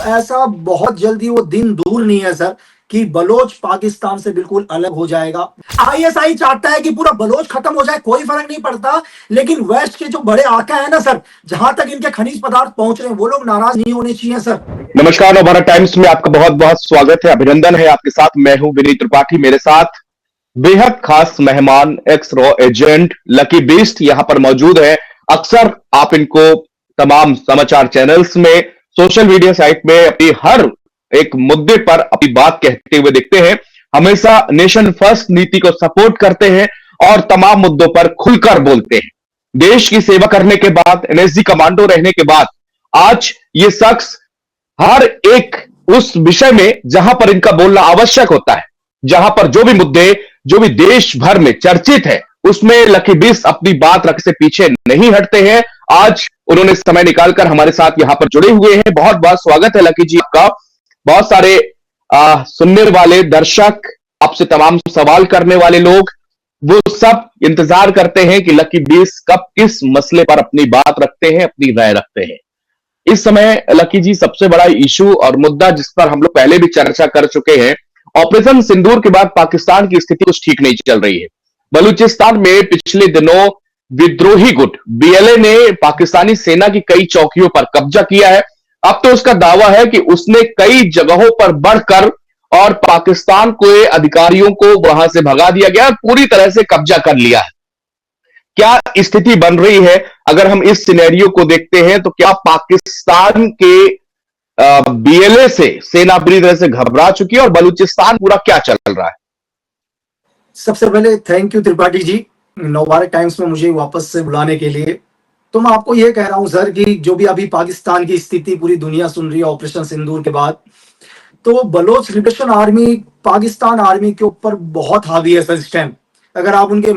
ऐसा बहुत जल्दी वो दिन दूर नहीं है सर कि बलोच पाकिस्तान से बिल्कुल अलग हो जाएगा। आईएसआई चाहता है कि पूरा बलोच खत्म हो जाए, कोई फर्क नहीं पड़ता। लेकिन वेस्ट के जो बड़े आका है ना सर, जहां तक इनके खनिज पदार्थ पहुंच रहे हैं, वो लोग नाराज नहीं होने चाहिए सर। नमस्कार, नवभारत टाइम्स में आपका बहुत बहुत स्वागत है, अभिनंदन है आपके साथ। मैं हूं विनीत त्रिपाठी, मेरे साथ बेहद खास मेहमान x raw agent lucky beast यहां पर मौजूद है। अक्सर आप इनको तमाम समाचार चैनल्स में, सोशल मीडिया साइट में अपनी हर एक मुद्दे पर अपनी बात कहते हुए दिखते हैं। हमेशा नेशन फर्स्ट नीति को सपोर्ट करते हैं और तमाम मुद्दों पर खुलकर बोलते हैं। देश की सेवा करने के बाद, एनएसजी कमांडो रहने के बाद, आज ये शख्स हर एक उस विषय में जहां पर इनका बोलना आवश्यक होता है, जहां पर जो भी मुद्दे, जो भी देश भर में चर्चित है, उसमें लकी बीस अपनी बात रख से पीछे नहीं हटते हैं। आज उन्होंने समय निकालकर हमारे साथ यहां पर जुड़े हुए हैं। बहुत बहुत स्वागत है लकी जी आपका। बहुत सारे सुनने वाले दर्शक, आपसे तमाम सवाल करने वाले लोग, वो सब इंतजार करते हैं कि लकी बीस कब किस मसले पर अपनी बात रखते हैं, अपनी राय रखते हैं। इस समय लकी जी, सबसे बड़ा इशू और मुद्दा जिस पर हम लोग पहले भी चर्चा कर चुके हैं, ऑपरेशन सिंदूर के बाद पाकिस्तान की स्थिति कुछ ठीक नहीं चल रही है। बलूचिस्तान में पिछले दिनों विद्रोही गुट बीएलए ने पाकिस्तानी सेना की कई चौकियों पर कब्जा किया है। अब तो उसका दावा है कि उसने कई जगहों पर बढ़कर और पाकिस्तान के अधिकारियों को वहां से भगा दिया गया, पूरी तरह से कब्जा कर लिया है। क्या स्थिति बन रही है? अगर हम इस सिनेरियो को देखते हैं तो क्या पाकिस्तान के बीएलए से सेना पूरी तरह से घबरा चुकी है और बलूचिस्तान पूरा क्या चल रहा है? सबसे पहले thank you Tripathi ji, Navbharat Times में मुझे वापस से बुलाने के लिए। तो मैं आपको ये कह रहा हूं सर कि जो भी अभी पाकिस्तान की स्थिति पूरी दुनिया सुन रही है ऑपरेशन सिंदूर के बाद, तो Baloch liberation army Pakistan army के ऊपर बहुत हावी है सर इस टाइम। अगर आप उनके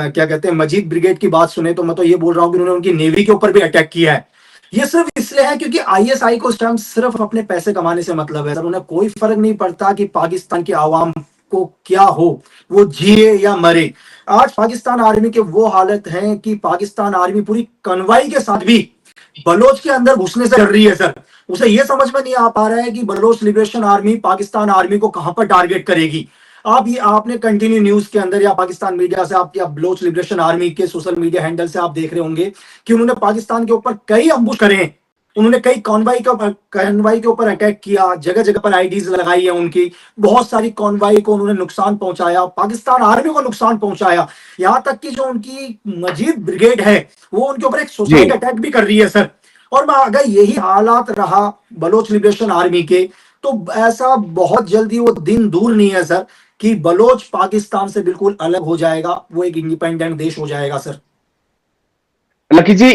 क्या कहते हैं मजीद ब्रिगेड की बात सुने, तो मैं तो ये बोल रहा हूँ कि उन्होंने उनकी नेवी के ऊपर भी अटैक किया है। ये सिर्फ इसलिए है क्योंकि आईएसआई को इस टाइम सिर्फ अपने पैसे कमाने से मतलब है सर। उन्हें कोई फर्क नहीं पड़ता कि पाकिस्तान की आवाम को क्या हो, वो जिए या मरे। आज पाकिस्तान आर्मी के वो हालत है कि पाकिस्तान आर्मी पूरी कन्वाई के साथ भी बलोच के अंदर घुसने से डर रही है सर। उसे ये समझ में नहीं आ पा रहा है कि Baloch liberation army Pakistan army को कहां पर टारगेट करेगी। आप ये आपने कंटिन्यू न्यूज के अंदर या पाकिस्तान मीडिया से, आप या बलोच लिबरेशन आर्मी के सोशल मीडिया हैंडल से आप देख रहे होंगे कि उन्होंने पाकिस्तान के ऊपर कई अम्बुश करे हैं। उन्होंने कई कॉन्वाई के ऊपर अटैक किया, जगह जगह पर आईडीज लगाई है उनकी। बहुत सारी कॉन्वाई को उन्होंने नुकसान पहुंचाया, पाकिस्तान आर्मी को नुकसान पहुंचाया। यहाँ तक कि जो उनकी मजीद ब्रिगेड है, वो उनके ऊपर एक सुसाइड अटैक भी कर रही है सर। और अगर यही हालात रहा बलोच लिबरेशन आर्मी के, तो ऐसा बहुत जल्दी वो दिन दूर नहीं है सर कि बलोच पाकिस्तान से बिल्कुल अलग हो जाएगा, वो एक इंडिपेंडेंट देश हो जाएगा सर। लकी जी,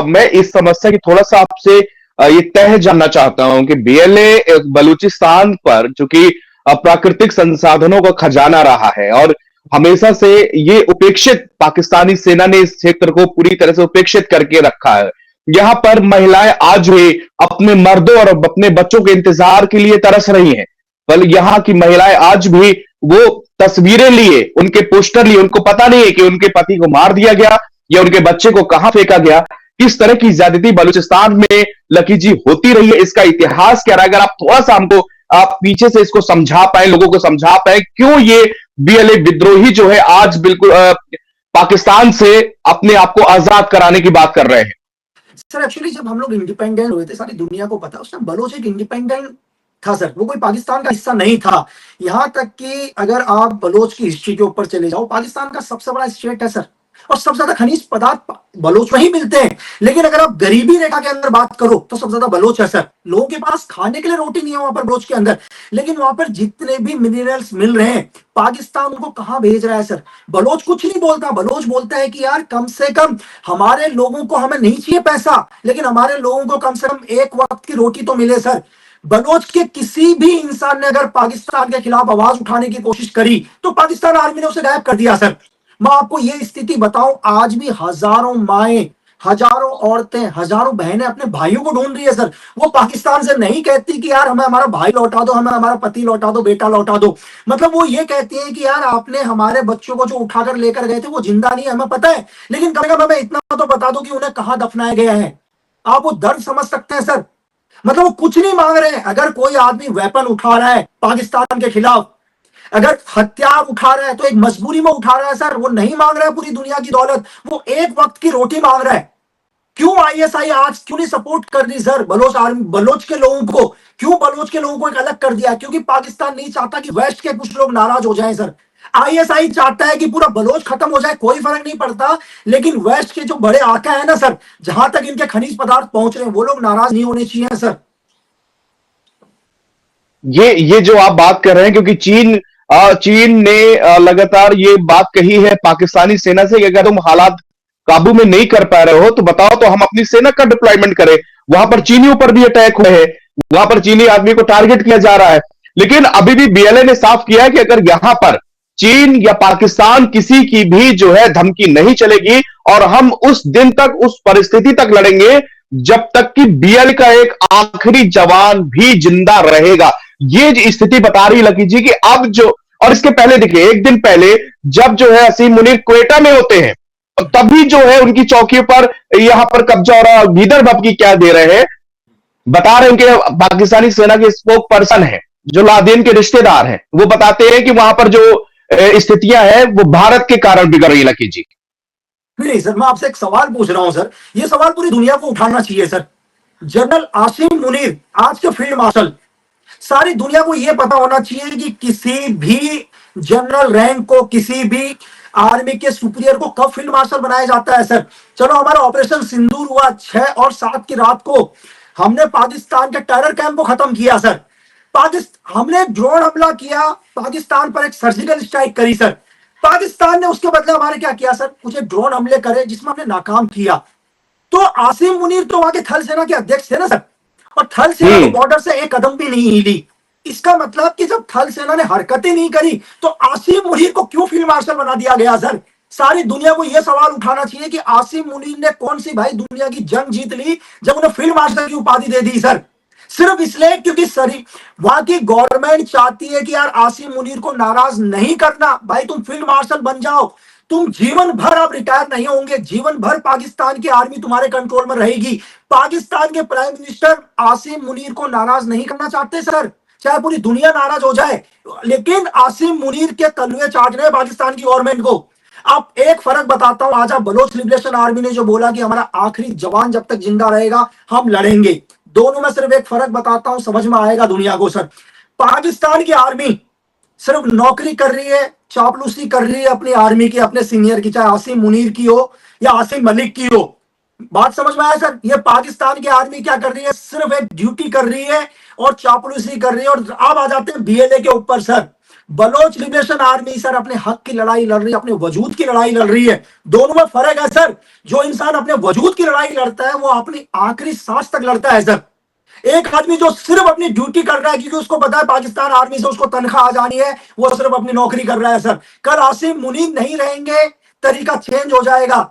मैं इस समस्या की थोड़ा सा आपसे ये तह जानना चाहता हूं कि बीएलए बलूचिस्तान पर, चूंकि प्राकृतिक संसाधनों का खजाना रहा है और हमेशा से ये उपेक्षित, पाकिस्तानी सेना ने इस क्षेत्र को पूरी तरह से उपेक्षित करके रखा है। यहां पर महिलाएं आज भी अपने मर्दों और अपने बच्चों के इंतजार के लिए तरस रही हैं। बल यहाँ की महिलाएं आज भी वो तस्वीरें लिए, उनके पोस्टर लिए, उनको पता नहीं है कि उनके पति को मार दिया गया या उनके बच्चे को कहां फेंका गया। किस तरह की ज्यादती बलूचिस्तान में लकी जी होती रही है, इसका इतिहास क्या रहा? अगर आप थोड़ा सा हमको आप पीछे से इसको समझा पाए, लोगों को समझा पाए, क्यों ये बीएलए विद्रोही जो है आज बिल्कुल पाकिस्तान से अपने आप को आजाद कराने की बात कर रहे हैं। सर एक्चुअली जब हम लोग इंडिपेंडेंट हुए थे, सारी दुनिया को पता, उस टाइम बलोच एक इंडिपेंडेंट था सर, वो कोई पाकिस्तान का हिस्सा नहीं था। यहाँ तक कि अगर आप बलोच की हिस्ट्री के ऊपर चले जाओ, पाकिस्तान का सबसे बड़ा स्टेट है सर, और सबसे ज्यादा खनिज पदार्थ बलोच में ही मिलते हैं। लेकिन अगर आप गरीबी रेखा के अंदर बात करो तो सबसे ज्यादा बलोच है सर। लोगों के पास खाने के लिए रोटी नहीं है वहां पर बलोच के अंदर, लेकिन वहां पर जितने भी मिनरल्स मिल रहे हैं, पाकिस्तान उनको कहां भेज रहा है सर? बलोच कुछ नहीं बोलता। बलोच बोलता है कि यार कम से कम हमारे लोगों को, हमें नहीं चाहिए पैसा, लेकिन हमारे लोगों को कम से कम एक वक्त की रोटी तो मिले सर। बलोच के किसी भी इंसान ने अगर पाकिस्तान के खिलाफ आवाज उठाने की कोशिश करी तो पाकिस्तान आर्मी ने उसे गायब कर दिया सर। मैं आपको ये स्थिति बताऊं, आज भी हजारों माएं, हजारों औरतें, हजारों बहनें अपने भाइयों को ढूंढ रही है सर। वो पाकिस्तान से नहीं कहती कि यार हमें हमारा भाई लौटा दो, हमें हमारा पति लौटा दो, बेटा लौटा दो। मतलब वो ये कहती है कि यार आपने हमारे बच्चों को जो उठाकर लेकर गए थे वो जिंदा नहीं है, हमें पता है, लेकिन कम से कम हमें इतना तो बता दो कि उन्हें कहां दफनाया गया है। आप वो दर्द समझ सकते हैं सर। मतलब वो कुछ नहीं मांग रहे हैं। अगर कोई आदमी वेपन उठा रहा है पाकिस्तान के खिलाफ, अगर हथियार उठा रहा है तो एक मजबूरी में उठा रहा है सर। वो नहीं मांग रहा है पूरी दुनिया की दौलत, वो एक वक्त की रोटी मांग रहा है। क्यों आईएसआई आज क्यों नहीं सपोर्ट कर रही सर बलोच आर्मी, बलोच के लोगों को? क्यों बलोच के लोगों को एक अलग कर दिया? क्योंकि पाकिस्तान नहीं चाहता कि वेस्ट के कुछ लोग नाराज हो जाएं सर। आईएसआई चाहता है कि पूरा बलोच खत्म हो जाए, कोई फर्क नहीं पड़ता, लेकिन वेस्ट के जो बड़े आका है ना सर, जहां तक इनके खनिज पदार्थ पहुंच रहे हैं, वो लोग नाराज नहीं होने चाहिए सर। ये जो आप बात कर रहे हैं, क्योंकि चीन ने लगातार ये बात कही है पाकिस्तानी सेना से कि अगर तुम हालात काबू में नहीं कर पा रहे हो तो बताओ, तो हम अपनी सेना का डिप्लॉयमेंट करें। वहां पर चीनियों पर भी अटैक हुए हैं, वहां पर चीनी आदमी को टारगेट किया जा रहा है। लेकिन अभी भी बीएलए ने साफ किया है कि अगर यहां पर चीन या पाकिस्तान किसी की भी जो है धमकी नहीं चलेगी, और हम उस दिन तक, उस परिस्थिति तक लड़ेंगे जब तक कि बीएल का एक आखिरी जवान भी जिंदा रहेगा। ये स्थिति बता रही लकी जी कि अब जो, और इसके पहले देखिए, एक दिन पहले जब जो है असीम मुनीर क्वेटा में होते हैं, तभी जो है उनकी चौकियों पर यहां पर कब्जा हो रहा। गीदड़ भपकी क्या दे रहे हैं, बता रहे हैं कि पाकिस्तानी सेना के स्पोक पर्सन है जो लादेन के रिश्तेदार हैं, वो बताते हैं कि वहां पर जो स्थितियां हैं वो भारत के कारण बिगड़ रही। लकी जी, नहीं सर, मैं आपसे एक सवाल पूछ रहा हूं सर, ये सवाल पूरी दुनिया को उठाना चाहिए सर। जनरल आसिम मुनीर आज के फील्ड मार्शल, सारी दुनिया को यह पता होना चाहिए कि किसी भी जनरल रैंक को, किसी भी आर्मी के सुपीरियर को कब फील्ड मार्शल बनाया जाता है सर। चलो, हमारा ऑपरेशन सिंदूर हुआ 6 और 7 की रात को, हमने पाकिस्तान के टेरर कैंप को खत्म किया सर। पाकिस्तान, हमने ड्रोन हमला किया, पाकिस्तान पर एक सर्जिकल स्ट्राइक करी सर। पाकिस्तान ने उसके बदले हमारे क्या किया सर? कुछ ड्रोन हमले करे जिसमें हमने नाकाम किया। तो आसिम मुनीर तो वहां के थल सेना के अध्यक्ष थे ना सर, और थल सेना तो बॉर्डर से एक कदम भी नहीं हिली। इसका मतलब कि जब थल सेना ने हरकतें नहीं करी तो आसिम मुनीर को क्यों फील्ड मार्शल बना दिया गया सर? सारी दुनिया को यह सवाल उठाना चाहिए कि आसिम मुनीर ने कौन सी भाई दुनिया की जंग जीत ली जब उन्हें फील्ड मार्शल की उपाधि दे दी सर? सिर्फ इसलिए क्योंकि सरी वहां की गवर्नमेंट चाहती है कि यार आसिम मुनीर को नाराज नहीं करना, भाई तुम फील्ड मार्शल बन जाओ, तुम जीवन भर आप रिटायर नहीं होंगे, जीवन भर पाकिस्तान की आर्मी तुम्हारे कंट्रोल में रहेगी। पाकिस्तान के प्राइम मिनिस्टर आसिम मुनीर को नाराज नहीं करना चाहते सर, चाहे पूरी दुनिया नाराज हो जाए, लेकिन आसिम मुनीर के तलवे चाट रहे पाकिस्तान की गवर्नमेंट को। अब एक फर्क बताता हूं, आज आप बलोच लिबरेशन आर्मी ने जो बोला कि हमारा आखिरी जवान जब तक जिंदा रहेगा हम लड़ेंगे, दोनों में सिर्फ एक फर्क बताता हूं, समझ में आएगा दुनिया को सर। पाकिस्तान की आर्मी सिर्फ नौकरी कर रही है, चापलूसी कर रही है अपनी आर्मी की, अपने सीनियर की, चाहे आसिम मुनीर की हो या आसिम मलिक की हो। बात समझ में आया सर? ये पाकिस्तान की आर्मी क्या कर रही है? सिर्फ एक ड्यूटी कर रही है और चापलूसी कर रही है। और अब आ जाते हैं बीएलए के ऊपर sir. Baloch liberation army sir अपने हक की लड़ाई लड़ रही है, अपने वजूद की लड़ाई लड़ रही है। दोनों में फर्क है सर। जो इंसान अपने वजूद की लड़ाई लड़ता है वो अपनी आखिरी सांस तक लड़ता है सर। एक आदमी जो सिर्फ अपनी ड्यूटी कर रहा है क्योंकि उसको पता है पाकिस्तान आर्मी से उसको तनख्वाह आ जानी है, वो सिर्फ अपनी नौकरी कर रहा है सर। कल आसिम मुनीर नहीं रहेंगे, तरीका चेंज हो जाएगा।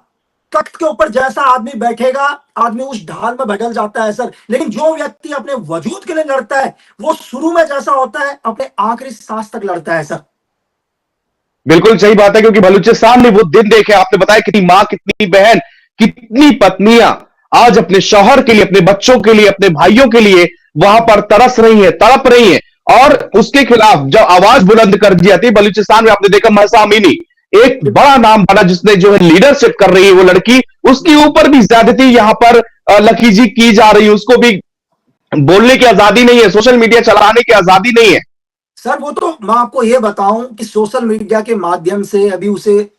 तख्त के ऊपर जैसा आदमी बैठेगा, आदमी उस ढाल में बदल जाता है सर। लेकिन जो व्यक्ति अपने वजूद के लिए लड़ता है वो शुरू में जैसा होता है अपने आखिरी सांस तक लड़ता है सर। बिल्कुल सही बात है, क्योंकि बलूचिस्तान में वो दिन देखे, आपने बताया कितनी माँ, कितनी बहन, कितनी पत्नियां आज अपने शौहर के लिए, अपने बच्चों के लिए, अपने भाइयों के लिए वहां पर तरस रही हैं, तड़प रही हैं, और उसके खिलाफ जब आवाज बुलंद कर दी जाती है। बलूचिस्तान में आपने देखा महसा अमीनी एक बड़ा नाम बना, जिसने जो है लीडरशिप कर रही है वो लड़की, उसके ऊपर भी ज्यादती यहां पर लकी जी की जा रही है। उसको भी बोलने की आजादी नहीं है, सोशल मीडिया चलाने की आजादी नहीं है। सर वो तो मैं आपको ये बताऊं कि सोशल मीडिया के माध्यम से अभी उसे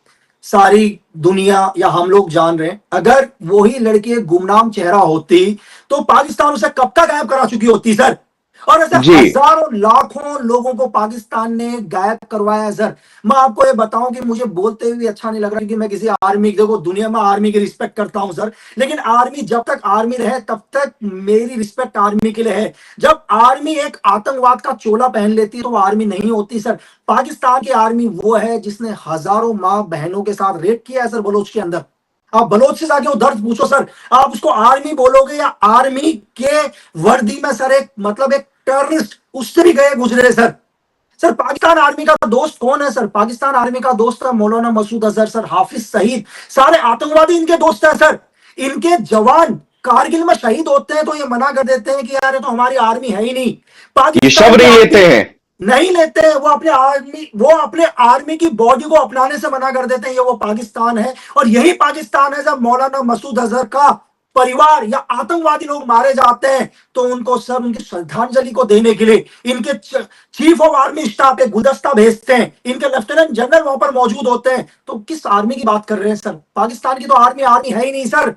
सारी दुनिया या हम लोग जान रहे हैं। अगर वही लड़की एक गुमनाम चेहरा होती तो पाकिस्तान उसे कब तक गायब करा चुकी होती सर। और ऐसे जी, हजारों लाखों लोगों को पाकिस्तान ने गायब करवाया है सर। मैं आपको ये बताऊं कि मुझे बोलते हुए अच्छा नहीं लग रहा कि मैं किसी आर्मी, देखो दुनिया में आर्मी की रिस्पेक्ट करता हूं सर, लेकिन आर्मी जब तक आर्मी रहे तब तक मेरी रिस्पेक्ट आर्मी के लिए है। जब आर्मी एक आतंकवाद का चोला पहन लेती है तो वो आर्मी नहीं होती सर। पाकिस्तान की आर्मी वो है जिसने हजारों माँ बहनों के साथ रेप किया है सर बलोच के अंदर। आप बलोच से जाके वो दर्द पूछो सर, आप उसको आर्मी बोलोगे या आर्मी के वर्दी में सर एक मतलब एक टेररिस्ट, उससे भी गए गुजरे सर। सर पाकिस्तान आर्मी का दोस्त कौन है सर? पाकिस्तान आर्मी का दोस्त है मौलाना मसूद अजहर सर, हाफिज सईद, सारे आतंकवादी इनके दोस्त हैं सर। इनके जवान कारगिल में शहीद होते हैं तो ये मना कर देते हैं कि यार ये तो हमारी आर्मी है ही नहीं। ये पाकिस्तान शव की नहीं आर्मी लेते हैं। नहीं लेते हैं, वो अपने आर्मी की बॉडी को अपनाने से मना कर देते हैं। ये वो पाकिस्तान है, और यही पाकिस्तान है जब मौलाना मसूद अजहर का परिवार या आतंकवादी लोग मारे जाते हैं तो उनको सर उनकी श्रद्धांजलि को देने के लिए इनके चीफ ऑफ आर्मी स्टाफ एक गुलदस्ता भेजते हैं, इनके लेफ्टिनेंट जनरल वहां पर मौजूद होते हैं। तो किस आर्मी की बात कर रहे हैं सर? पाकिस्तान की तो आर्मी आर्मी है ही नहीं सर।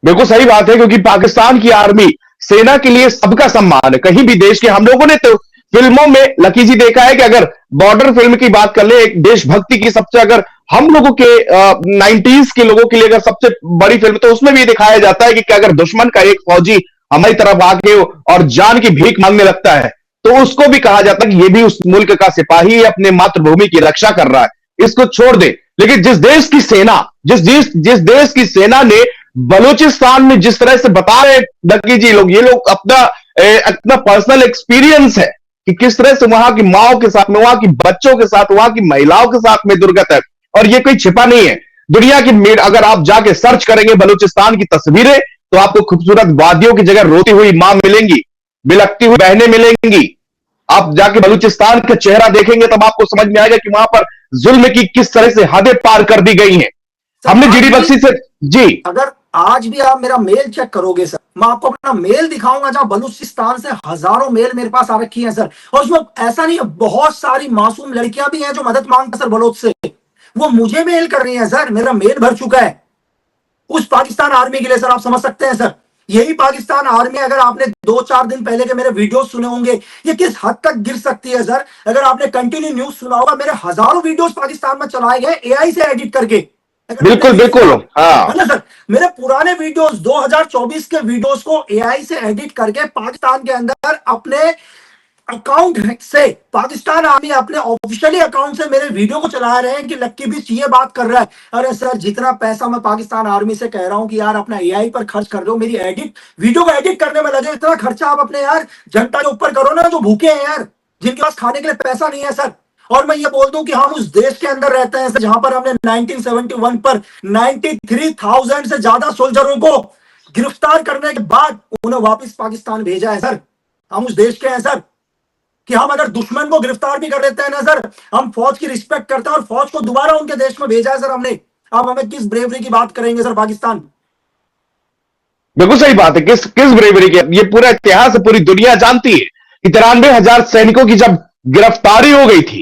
बिल्कुल सही बात है, क्योंकि पाकिस्तान की आर्मी सेना के लिए सबका सम्मान है, कहीं भी देश के। हम लोगों ने तो फिल्मों में लकी जी देखा है कि अगर बॉर्डर फिल्म की बात कर ले, एक देशभक्ति की सबसे, अगर हम लोगों के 90s के लोगों के लिए अगर सबसे बड़ी फिल्म, तो उसमें भी दिखाया जाता है कि अगर दुश्मन का एक फौजी हमारी तरफ आके और जान की भीख मांगने लगता है तो उसको भी कहा जाता है कि ये भी उस मुल्क का सिपाही है, अपने मातृभूमि की रक्षा कर रहा है, इसको छोड़ दे। लेकिन जिस देश की सेना, जिस देश की सेना ने बलूचिस्तान में जिस तरह से बता रहे लकी जी लोग, ये लोग अपना पर्सनल एक्सपीरियंस है कि किस तरह से वहां की माओ के साथ में, वहां की बच्चों के साथ, वहां की महिलाओं के साथ में दुर्गत है। और ये कोई छिपा नहीं है। दुनिया की अगर आप जाके सर्च करेंगे बलूचिस्तान की तस्वीरें, तो आपको खूबसूरत वादियों की जगह रोती हुई मां मिलेंगी, बिलखती हुई बहनें मिलेंगी। आप जाके बलूचिस्तान का चेहरा देखेंगे तब आपको समझ में आएगा कि वहां पर जुल्म की किस तरह से हदें पार कर दी गई हैं। हमने जीडी बख्शी से जी, अगर आज भी आप मेरा मेल चेक करोगे सर, मैं आपको अपना मेल दिखाऊंगा जहां बलूचिस्तान से हजारों मेल मेरे पास आ रखी है सर। और उसमें ऐसा नहीं है, बहुत सारी मासूम लड़कियां भी हैं जो मदद मांगते सर बलोच से, वो मुझे मेल कर रही हैं सर। मेरा मेल भर चुका है उस पाकिस्तान आर्मी के लिए सर। आप समझ सकते हैं सर, यही पाकिस्तान आर्मी, अगर आपने 2-4 दिन पहले के मेरे वीडियोस सुने होंगे, ये किस हद तक गिर सकती है सर। अगर आपने कंटिन्यू न्यूज सुना होगा, मेरे हजारों वीडियोस पाकिस्तान में चलाए गए एआई से एडिट करके। बिल्कुल बिल्कुल, हाँ है ना सर। मेरे पुराने वीडियोस 2024 के वीडियोस को एआई से एडिट करके पाकिस्तान के अंदर अपने अकाउंट से, पाकिस्तान आर्मी अपने ऑफिशियली अकाउंट से मेरे वीडियो को चला रहे हैं कि लक्की भी ये बात कर रहा है। अरे सर, जितना पैसा मैं पाकिस्तान आर्मी से कह रहा हूं कि यार अपना एआई पर खर्च कर दो, मेरी वीडियो को एडिट करने में लगे, इतना खर्चा आप अपने यार जनता के ऊपर करो ना, जो भूखे हैं यार, जिनके पास खाने के लिए पैसा नहीं है सर। और मैं ये बोल दूं कि हम उस देश के अंदर रहते हैं जहां पर हमने 1971 पर 93,000 से ज्यादा सोल्जरों को गिरफ्तार करने के बाद उन्हें वापस पाकिस्तान भेजा है सर। हम उस देश के हैं सर कि हम अगर दुश्मन को गिरफ्तार भी कर लेते हैं ना सर, हम फौज की रिस्पेक्ट करते हैं और फौज को दोबारा उनके देश में भेजा है सर हमने। अब हमें किस ब्रेवरी की बात करेंगे सर पाकिस्तान? बिल्कुल सही बात है। किस ब्रेवरी की? ये पूरा इतिहास पूरी दुनिया जानती है कि 93,000 सैनिकों की जब गिरफ्तारी हो गई थी,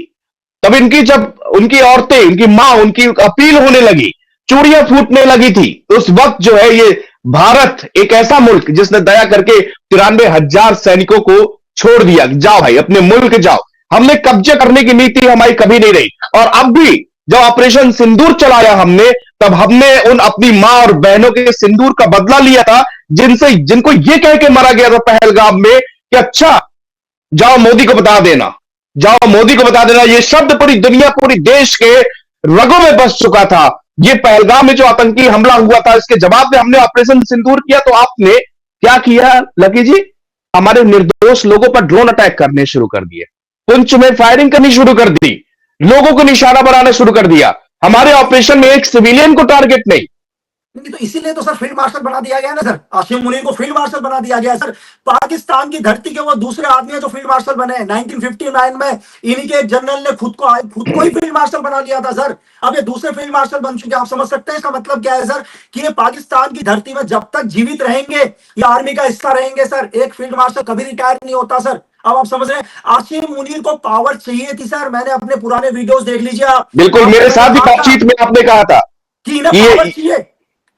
तब जब उनकी औरतें, उनकी मां, उनकी अपील होने लगी, चूड़ियां फूटने लगी थी, उस वक्त जो है ये भारत एक ऐसा मुल्क जिसने दया करके 93,000 सैनिकों को छोड़ दिया, जाओ भाई अपने मुल्क जाओ। हमने कब्जे करने की नीति हमारी कभी नहीं रही। और अब भी जब ऑपरेशन सिंदूर चलाया हमने, तब हमने उन अपनी मां और बहनों के सिंदूर का बदला लिया था, जिनको ये कह के मारा गया था पहलगाम में कि अच्छा जाओ मोदी को बता देना, जाओ मोदी को बता देना। ये शब्द पूरी दुनिया, पूरी देश के रगों में बस चुका था। ये पहलगाम में जो आतंकी हमला हुआ था, इसके जवाब में हमने ऑपरेशन सिंदूर किया। तो आपने क्या किया लकी जी? हमारे निर्दोष लोगों पर ड्रोन अटैक करने शुरू कर दिए, पुंछ में फायरिंग करनी शुरू कर दी, लोगों को निशाना बनाना शुरू कर दिया। हमारे ऑपरेशन में एक सिविलियन को टारगेट नहीं। तो इसीलिए तो सर फील्ड मार्शल बना दिया गया ना सर, आसिम मुनीर को फील्ड मार्शल बना दिया गया सर। पाकिस्तान की धरती के वो दूसरे आदमी है जो फील्ड मार्शल बने हैं। 1959 में इन्हीं के जनरल ने खुद को ही फील्ड मार्शल बना लिया था सर। अब ये दूसरे फील्ड मार्शल बन चुके हैं। आप समझ सकते हैं इसका मतलब क्या है सर, कि ये पाकिस्तान की धरती में जब तक जीवित रहेंगे, ये आर्मी का हिस्सा रहेंगे सर। एक फील्ड मार्शल कभी रिटायर नहीं होता सर। अब आप समझ रहे हैं, आसिम मुनीर को पावर चाहिए थी सर। मैंने अपने पुराने वीडियोस देख लीजिए आप। बिल्कुल, मेरे साथ भी बातचीत में आपने कहा था कि इन्हें पावर चाहिए,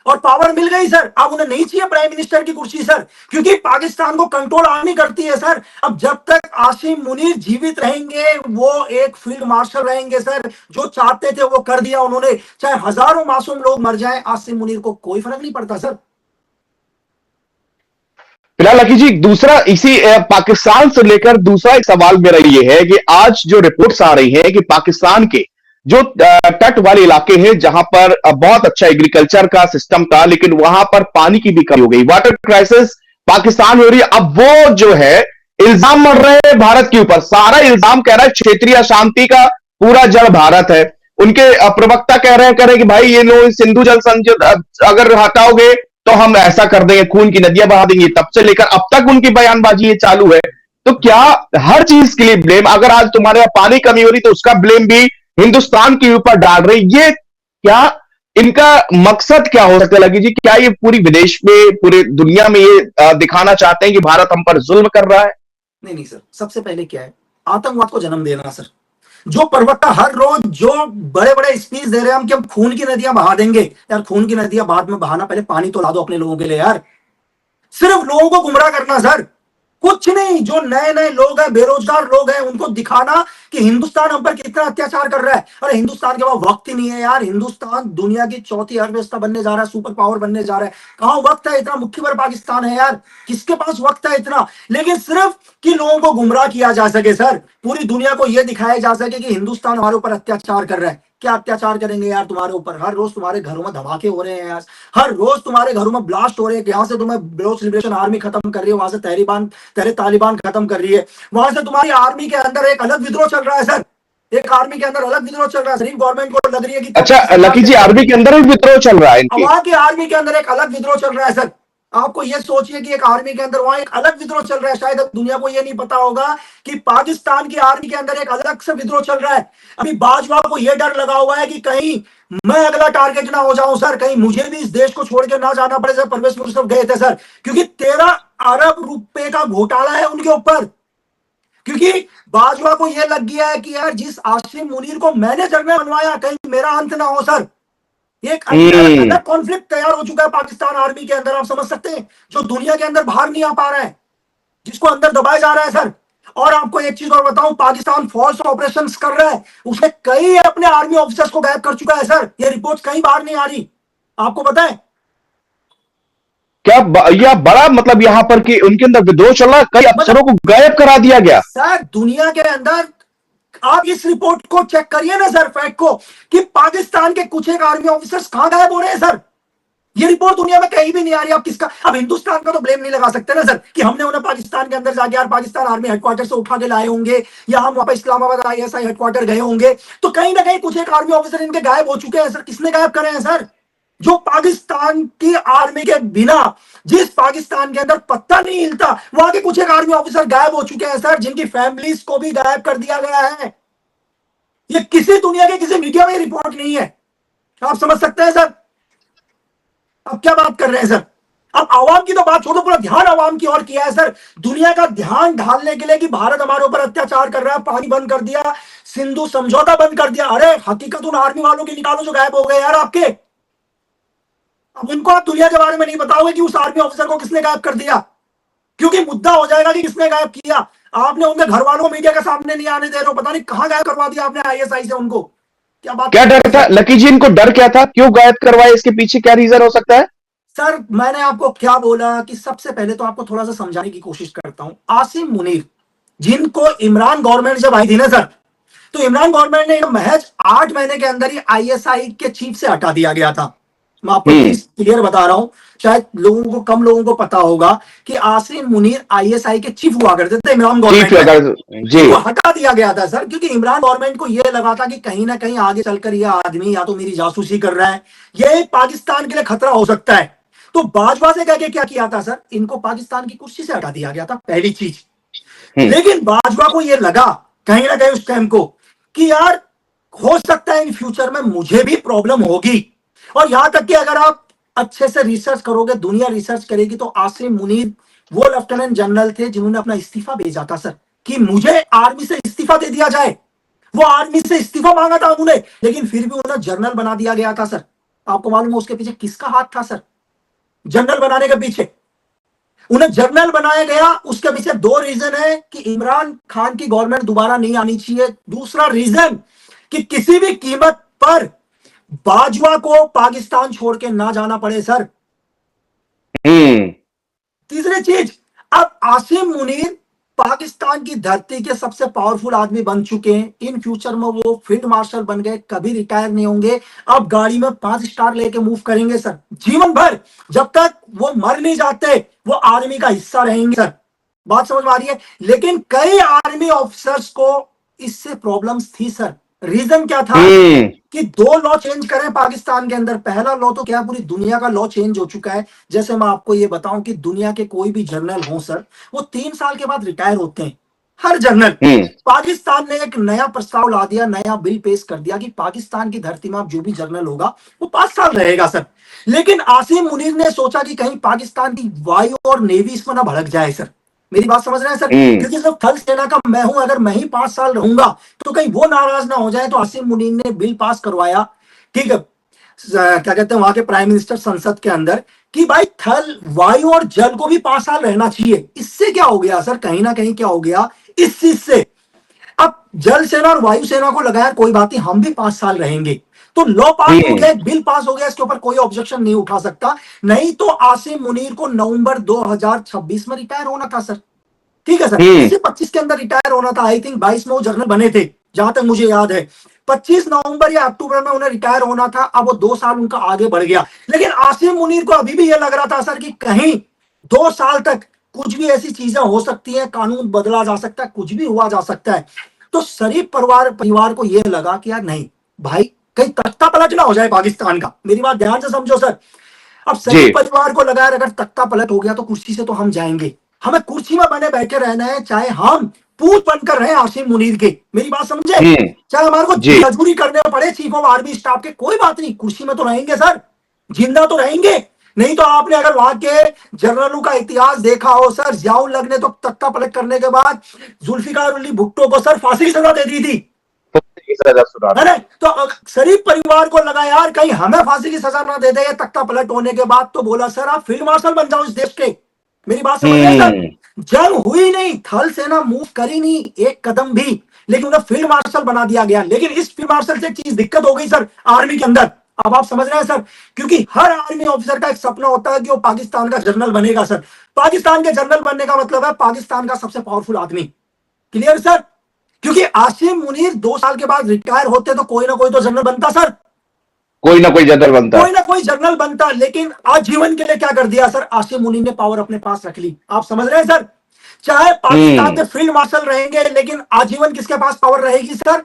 और पावर मिल गई सर। अब उन्हें नहीं चाहिए प्राइम मिनिस्टर की कुर्सी सर, क्योंकि पाकिस्तान को कंट्रोल आर्मी करती है सर। अब जब तक आसिम मुनीर जीवित रहेंगे, वो एक फील्ड मार्शल रहेंगे सर। जो चाहते थे वो कर दिया उन्होंने, चाहे हजारों मासूम लोग मर जाएं, आसिम मुनीर को कोई फर्क नहीं पड़ता सर। फिलहाल लकी जी, दूसरा इसी पाकिस्तान से लेकर दूसरा एक सवाल मेरा ये है कि आज जो रिपोर्ट्स आ रही हैं कि पाकिस्तान के जो तट वाले इलाके हैं, जहां पर बहुत अच्छा एग्रीकल्चर का सिस्टम था, लेकिन वहां पर पानी की भी कमी हो गई, वाटर क्राइसिस पाकिस्तान में हो रही है। अब वो जो है इल्जाम मर रहे हैं भारत के ऊपर, सारा इल्जाम कह रहा है क्षेत्रीय अशांति का पूरा जड़ भारत है। उनके प्रवक्ता कह रहे हैं कि भाई ये लो सिंधु जल संधि अगर हटाओगे तो हम ऐसा कर देंगे, खून की नदियां बहा देंगे। तब से लेकर अब तक उनकी बयानबाजी ये चालू है। तो क्या हर चीज के लिए ब्लेम, अगर आज तुम्हारे यहाँ पानी कमी हो रही तो उसका ब्लेम भी हिंदुस्तान के ऊपर डाल रहे, ये क्या इनका मकसद क्या हो सकता है लकी जी? क्या ये पूरी विदेश में, पूरे दुनिया में ये दिखाना चाहते हैं कि भारत हम पर जुल्म कर रहा है? नहीं नहीं सर, सबसे पहले क्या है, आतंकवाद को जन्म देना सर। जो प्रवक्ता हर रोज जो बड़े बड़े स्पीच दे रहे हैं हम कि हम खून की नदियां बहा देंगे, यार खून की नदियां बाद में बहाना, पहले पानी तो ला दो अपने लोगों के लिए यार। सिर्फ लोगों को गुमराह करना सर, कुछ नहीं। जो नए नए लोग हैं, बेरोजगार लोग हैं, उनको दिखाना कि हिंदुस्तान हम पर कितना अत्याचार कर रहा है। अरे हिंदुस्तान के पास वक्त ही नहीं है यार। हिंदुस्तान दुनिया की चौथी अर्थव्यवस्था बनने जा रहा है, सुपर पावर बनने जा रहा है। कहां वक्त है इतना, मुट्ठी भर पाकिस्तान है यार, किसके पास वक्त है इतना। लेकिन सिर्फ कि लोगों को गुमराह किया जा सके सर, पूरी दुनिया को यह दिखाया जा सके कि हिंदुस्तान हमारे ऊपर अत्याचार कर रहा है। क्या अत्याचार करेंगे यार तुम्हारे ऊपर? हर रोज तुम्हारे घरों में धमाके हो रहे हैं यार, हर रोज तुम्हारे घरों में ब्लास्ट हो रहे हैं। यहाँ से तुम्हें ब्लोच लिबरेशन आर्मी खत्म कर रही है, वहां से तालिबान खत्म कर रही है। वहां से तुम्हारी आर्मी के अंदर एक अलग विद्रोह चल रहा है सर, एक आर्मी के अंदर अलग विद्रोह चल रहा है। सिर्फ गवर्नमेंट को लग रही है कि अच्छा लकी जी, आर्मी के अंदर भी विद्रोह चल रहा है इनकी? वहां की आर्मी के अंदर एक अलग विद्रोह चल रहा है सर। आपको यह सोचिए कि एक आर्मी के अंदर वहां एक अलग विद्रोह चल रहा है। शायद दुनिया को यह नहीं पता होगा कि पाकिस्तान की आर्मी के अंदर एक अलग से विद्रोह चल रहा है। अभी बाजवा को यह डर लगा हुआ है कि कहीं मैं अगला टारगेट ना हो जाऊं सर, कहीं मुझे भी इस देश को छोड़ के ना जाना पड़े। सर परवेज मुशर्रफ गए थे सर, क्योंकि 13 अरब रुपए का घोटाला है उनके ऊपर। क्योंकि बाजवा को यह लग गया है कि यार जिस आसिम मुनीर को मैंने जनरल बनवाया, कहीं मेरा अंत ना हो सर। एक अलग कॉन्फ्लिक्ट तैयार हो चुका है पाकिस्तान आर्मी के अंदर, आप समझ सकते हैं, जो दुनिया के अंदर बाहर नहीं आ पा रहा है, जिसको अंदर दबाया जा रहा है सर। और आपको एक चीज और बताऊं, पाकिस्तान फॉल्स ऑपरेशंस कर रहा है, उसने कई अपने आर्मी ऑफिसर्स को गायब कर चुका है सर। ये रिपोर्ट कहीं बाहर नहीं आ रही, आपको पता है क्या यह बड़ा मतलब यहां पर कि उनके अंदर विद्रोह चल रहा है, कई अफसरों को गायब करा दिया गया सर दुनिया के अंदर। आप इस रिपोर्ट को चेक करिए ना सर, फैक्ट को, कि पाकिस्तान के कुछ एक आर्मी ऑफिसर्स कहां गायब हो रहे हैं सर। ये रिपोर्ट दुनिया में कहीं भी नहीं आ रही। आप किसका, अब हिंदुस्तान का तो ब्लेम नहीं लगा सकते ना सर कि हमने उन्हें पाकिस्तान के अंदर जाके यार पाकिस्तान आर्मी हेडक्वार्टर से उठा के लाए होंगे, या हम वहां पर इस्लामाबाद आईएसआई हेडक्वार्टर गए होंगे। तो कहीं ना कहीं कुछ एक आर्मी ऑफिसर इनके गायब हो चुके हैं सर। किसने गायब करे हैं सर? जो पाकिस्तान की आर्मी के बिना, जिस पाकिस्तान के अंदर पत्ता नहीं हिलता, वहां के कुछ एक आर्मी ऑफिसर गायब हो चुके हैं सर, जिनकी फैमिलीज को भी गायब कर दिया गया है। ये किसी दुनिया के किसी मीडिया में रिपोर्ट नहीं है, आप समझ सकते हैं सर। अब क्या बात कर रहे हैं सर? अब आवाम की तो बात छोड़ो, पूरा ध्यान आवाम की ओर किया है सर, दुनिया का ध्यान ढालने के लिए कि भारत हमारे ऊपर अत्याचार कर रहा है। पानी बंद कर दिया, सिंधु समझौता बंद कर दिया। अरे हकीकत उन आर्मी वालों की निकालो जो गायब हो गए यार आपके। अब उनको आप दुनिया के बारे में नहीं बताओगे कि उस आर्मी ऑफिसर को किसने गायब कर दिया, क्योंकि मुद्दा हो जाएगा कि किसने गायब किया। आपने उनके घर वालों को मीडिया के सामने नहीं आने दे रहे हो, पता नहीं कहां गायब करवा दिया आपने आईएसआई से उनको। क्या बात, क्या डर था लकी जी? इनको डर क्या था, क्यों गायब करवाए? इसके पीछे क्या रीजन हो सकता है? सर मैंने आपको क्या बोला कि सबसे पहले तो आपको थोड़ा सा समझाने की कोशिश करता हूं। आसिम मुनीर, जिनको इमरान गवर्नमेंट जब आई थी ना सर, तो इमरान गवर्नमेंट ने महज 8 महीने के अंदर ही आईएसआई के चीफ से हटा दिया गया था। मैं आपको चीज क्लियर बता रहा हूं, शायद कम लोगों को पता होगा कि आसिम मुनीर आईएसआई के चीफ हुआ करते थे इमरान गवर्नमेंट जी। वो हटा दिया गया था सर, क्योंकि इमरान गवर्नमेंट को यह लगा था कि कहीं ना कहीं आगे चलकर यह आदमी या तो मेरी जासूसी कर रहा है, यह पाकिस्तान के लिए खतरा हो सकता है। तो बाजवा से कह के क्या किया था सर, इनको पाकिस्तान की कुर्सी से हटा दिया गया था, पहली चीज। लेकिन बाजवा को यह लगा कहीं ना कहीं उस टाइम को कि यार हो सकता है इन फ्यूचर में मुझे भी प्रॉब्लम होगी। और यहां तक कि अगर आप अच्छे से रिसर्च करोगे, दुनिया रिसर्च करेगी, तो आसिम मुनीर वो लेफ्टिनेंट जनरल थे जिन्होंने अपना इस्तीफा भेजा था सर, कि मुझे आर्मी से इस्तीफा दे दिया जाए। वो आर्मी से इस्तीफा मांगा था उन्होंने, लेकिन फिर भी उन्हें जनरल बना दिया गया था सर। आपको मालूम है उसके पीछे किसका हाथ था सर? जनरल बनाने के पीछे उन्हें जनरल बनाया गया, उसके पीछे 2 रीजन है कि इमरान खान की गवर्नमेंट दोबारा नहीं आनी चाहिए। दूसरा रीजन कि किसी भी कीमत पर बाजवा को पाकिस्तान छोड़ के ना जाना पड़े सर। तीसरी चीज, अब आसिम मुनीर पाकिस्तान की धरती के सबसे पावरफुल आदमी बन चुके हैं। इन फ्यूचर में वो फील्ड मार्शल बन गए, कभी रिटायर नहीं होंगे। अब गाड़ी में 5 स्टार लेके मूव करेंगे सर, जीवन भर, जब तक वो मर नहीं जाते वो आर्मी का हिस्सा रहेंगे सर। बात समझ में आ रही है? लेकिन कई आर्मी ऑफिसर्स को इससे प्रॉब्लम्स थी सर, रीजन क्या था हम्म। कि दो लॉ चेंज करें पाकिस्तान के अंदर। पहला लॉ तो क्या, पूरी दुनिया का लॉ चेंज हो चुका है। जैसे मैं आपको ये बताऊं कि दुनिया के कोई भी जनरल हो सर, वो 3 साल के बाद रिटायर होते हैं, हर जनरल। हम्म। पाकिस्तान ने एक नया प्रस्ताव ला दिया, नया बिल पेश कर दिया कि पाकिस्तान की धरती में अब जो भी जनरल होगा वो 5 साल रहेगा सर। लेकिन आसिम मुनीर ने सोचा कि कहीं पाकिस्तान की वायु और नेवी इसमें ना भड़क जाए सर। मेरी बात समझ रहे हैं सर? हम्म। क्योंकि जब थल सेना का मैं हूं, अगर मैं ही 5 साल रहूंगा तो कहीं वो नाराज ना हो जाए। तो आसिम मुनीर ने बिल पास करवाया, ठीक है, क्या कहते हैं वहां के प्राइम मिनिस्टर संसद के अंदर, कि भाई थल वायु और जल को भी 5 साल रहना चाहिए। इससे क्या हो गया सर, कहीं ना कहीं क्या हो गया इस चीज से, अब जल सेना और वायु सेना को लगाया कोई बात नहीं, हम भी 5 साल रहेंगे। तो लॉ पास हो हम्म। गया, बिल पास हो गया, इसके ऊपर कोई ऑब्जेक्शन नहीं उठा सकता। नहीं तो आसिम मुनीर को नवंबर 2026 में रिटायर होना था सर। ठीक है सर, हम्म। इसी 25 के अंदर रिटायर होना था। आई थिंक 22 में वो जनरल बने थे, जहां तक मुझे याद है। 25 नवंबर या अक्टूबर में उन्हें रिटायर होना था। अब वो 2 साल उनका आगे बढ़ गया। लेकिन आसिम मुनीर को अभी भी यह लग रहा था सर कि कहीं 2 साल तक कुछ भी ऐसी चीजें हो सकती हैं, कानून बदला जा सकता है, कुछ भी हुआ जा सकता है। तो शरीफ परिवार को यह लगा कि यार नहीं भाई, कहीं तख्ता पलट ना हो जाए पाकिस्तान का। मेरी बात ध्यान से समझो सर। अब जी। शरीफ परिवार को लगा अगर तख्ता पलट हो गया तो कुर्सी से तो हम जाएंगे, हमें कुर्सी में बने बैठे रहना है, चाहे हम पूत बनकर रहे आसिम मुनीर के। मेरी बात समझे? हम्म। चाहे हमारे को जी। मजदूरी करने पड़े चीफ ऑफ आर्मी स्टाफ के, कोई बात नहीं, कुर्सी में तो रहेंगे सर, जिंदा तो रहेंगे। नहीं तो आपने अगर वहां के जनरलों का इतिहास देखा हो सर, जियाउल लग ने तो तख्ता पलट करने के बाद जुल्फिकार अली भुट्टो को सर फांसी की सजा दे दी थी, सजा सुना है ना? तो शरीफ परिवार को लगा यार कहीं हमें फांसी की सजा ना दे दे तख्ता पलट होने के बाद। तो बोला सर आप फील्ड मार्शल बन जाओ इस देश के। मेरी बात समझ रहे हैं सर? हम्म। जंग हुई नहीं, थल सेना मूव करी नहीं एक कदम भी, लेकिन उन्हें फील्ड मार्शल बना दिया गया। लेकिन इस फील्ड मार्शल से एक चीज दिक्कत हो गई सर आर्मी के अंदर। अब आप समझ रहे हैं सर? क्योंकि हर आर्मी ऑफिसर का एक सपना होता है कि वो पाकिस्तान का जनरल बनेगा सर। पाकिस्तान के जनरल बनने का मतलब है पाकिस्तान का सबसे पावरफुल आदमी। Clear sir? क्योंकि आसिम मुनीर 2 साल के बाद रिटायर होते तो कोई ना कोई तो जनरल बनता सर, कोई ना कोई जनरल बनता। कोई ना कोई जनरल बनता। लेकिन आजीवन के लिए क्या कर दिया सर, आसिम मुनीर ने पावर अपने पास रख ली। आप समझ रहे हैं सर? चाहे पाकिस्तान के फील्ड मार्शल रहेंगे, लेकिन आजीवन किसके पास पावर रहेगी सर?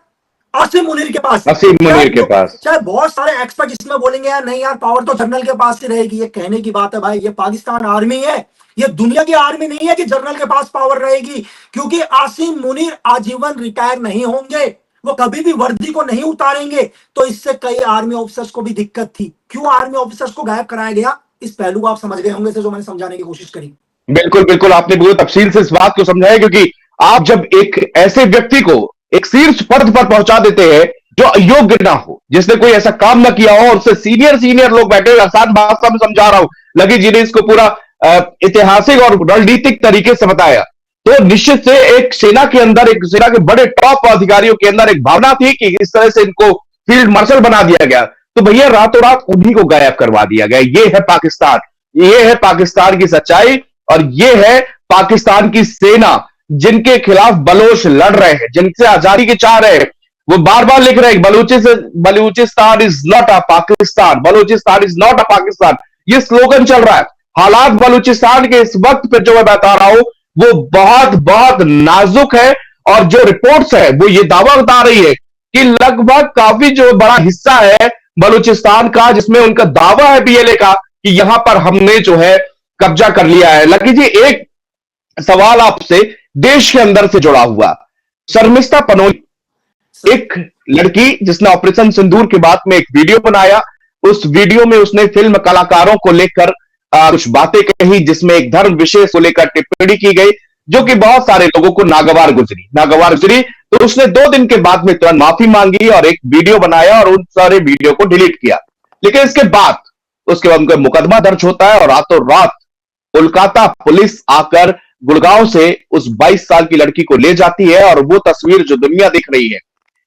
आसिम मुनीर के पास। असीम मुनीर के पास। चाहे बहुत सारे एक्सपर्ट इसमें बोलेंगे यार नहीं यार पावर तो जनरल के पास ही रहेगी, ये कहने की बात है भाई। ये पाकिस्तान आर्मी है, ये दुनिया की आर्मी नहीं है कि जनरल के पास पावर रहेगी। क्योंकि आसिम मुनीर आजीवन रिटायर नहीं होंगे, वो कभी भी वर्दी को नहीं उतारेंगे। तो इससे कई आर्मी ऑफिसर्स को भी दिक्कत थी। क्यों आर्मी ऑफिसर्स को गायब कराया गया, इस पहलू को आप समझ गए होंगे, जो मैंने समझाने की कोशिश करी। बिल्कुल बिल्कुल, आपने बहुत तफसील से इस बात को समझाया, क्योंकि आप जब एक ऐसे व्यक्ति को एक शीर्ष पद पर पहुंचा देते हैं जो अयोग्य ना हो, जिसने कोई ऐसा काम ना किया हो, और उससे सीनियर सीनियर लोग बैठे हुए, आसान भाषा में समझा रहा हूं, लगी जी ने इसको पूरा ऐतिहासिक और रणनीतिक तरीके से बताया, तो निश्चित से एक सेना के अंदर, एक सेना के बड़े टॉप अधिकारियों के अंदर एक भावना थी कि इस तरह से इनको फील्ड मार्शल बना दिया गया, तो भैया रातों रात उन्हीं को गायब करवा दिया गया। ये है पाकिस्तान, ये है पाकिस्तान की सच्चाई, और ये है पाकिस्तान की सेना, जिनके खिलाफ बलोच लड़ रहे हैं, जिनसे आजादी की चाह रहे हैं। वो बार बार लिख रहे हैं Balochistan is not a Pakistan, Balochistan is not a Pakistan, ये स्लोगन चल रहा है। हालात बलूचिस्तान के इस वक्त पे जो मैं बता रहा हूं वो बहुत बहुत नाजुक है, और जो रिपोर्ट्स है वो ये दावा बता रही है कि लगभग काफी जो बड़ा हिस्सा है बलूचिस्तान का, जिसमें उनका दावा है पीएलए का कि यहां पर हमने जो है कब्जा कर लिया है। लकी जी, एक सवाल आपसे देश के अंदर से जुड़ा हुआ, शर्मिष्ठा पनोली, एक लड़की जिसने ऑपरेशन सिंदूर के बाद में एक वीडियो बनाया, उस वीडियो में उसने फिल्म कलाकारों को लेकर कुछ बातें कही, जिसमें एक धर्म विशेष को लेकर टिप्पणी की गई, जो कि बहुत सारे लोगों को नागवार गुजरी। तो उसने 2 दिन के बाद में तुरंत माफी मांगी और एक वीडियो बनाया और उन सारे वीडियो को डिलीट किया। लेकिन उसके बाद उनका मुकदमा दर्ज होता है और रातों रात कोलकाता पुलिस आकर गुड़गांव से उस 22 साल की लड़की को ले जाती है। और वो तस्वीर जो दुनिया दिख रही है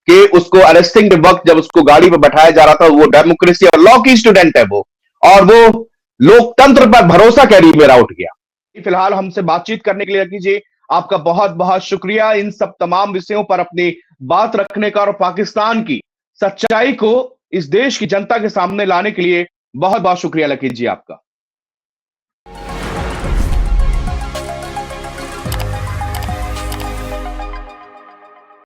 कि उसको अरेस्टिंग के वक्त जब उसको गाड़ी पर बैठाया जा रहा था, वो डेमोक्रेसी और लॉ की स्टूडेंट है वो, और वो लोकतंत्र पर भरोसा कह रही, मेरा उठ गया। फिलहाल हमसे बातचीत करने के लिए लकी जी आपका बहुत बहुत शुक्रिया, इन सब तमाम विषयों पर अपनी बात रखने का और पाकिस्तान की सच्चाई को इस देश की जनता के सामने लाने के लिए बहुत बहुत शुक्रिया लकी जी आपका।